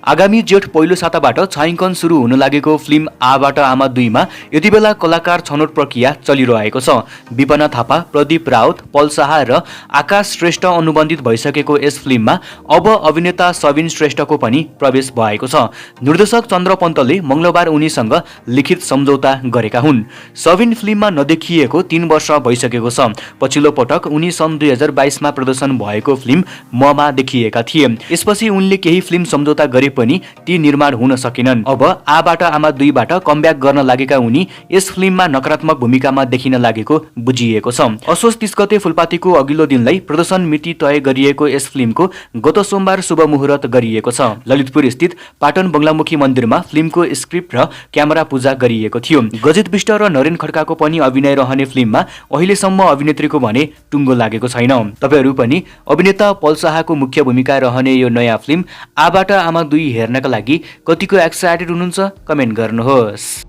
आगामी जेठ पहिलो साताबाट छायाङ्कन सुरु हुन लागेको फिल्म आबाट आमा 2 मा यति बेला कलाकार छनौट प्रक्रिया चलिरहेको छ। विपना थापा, प्रदीप राउत, पल शाह र आकाश श्रेष्ठ अनुबन्धित भइसकेको यस फिल्ममा अब अभिनेता सबिन श्रेष्ठको पनि प्रवेश भएको छ। निर्देशक चन्द्र पन्तले मंगलबार उनीसँग लिखित सम्झौता गरेका हुन्। सबिन फिल्ममा नदेखिएको 3 वर्ष भइसकेको छ। पछिल्लो पटक उनी सन् 2022 मा प्रदर्शन भएको फिल्म ममा देखिएका थिए। यसपछि उनले केही फिल्म सम्झौता गरे पनि ती निर्माण हुन सकेनन्। अब आबाट आमा 2 बाट कमब्याक गर्न लागेका उनी यस फिल्ममा नकारात्मक भूमिकामा देखिन लागेको बुझिएको छ। असोज 30 गते फुलपातीको अघिल्लो दिनलाई प्रदर्शन मिति तय गरिएको यस फिल्मको गत सोमबार शुभ मुहुर्त गरिएको छ। ललितपुर स्थित पाटन बंगलामुखी मन्दिरमा फिल्मको स्क्रिप्ट र क्यामेरा पूजा गरिएको थियो। गजित बिष्ट र नरेन खड्काको पनि अभिनय रहने फिल्ममा अहिलेसम्म अभिनेत्रीको भने टुङ्गो लागेको छैन। तपाईहरू पनि अभिनेता पल शाहको मुख्य भूमिका रहने यो नयाँ फिल्म आबाट आमा 2 हेर्नका लागि कतिको एक्साइटेड हुनुहुन्छ कमेन्ट गर्नुहोस्।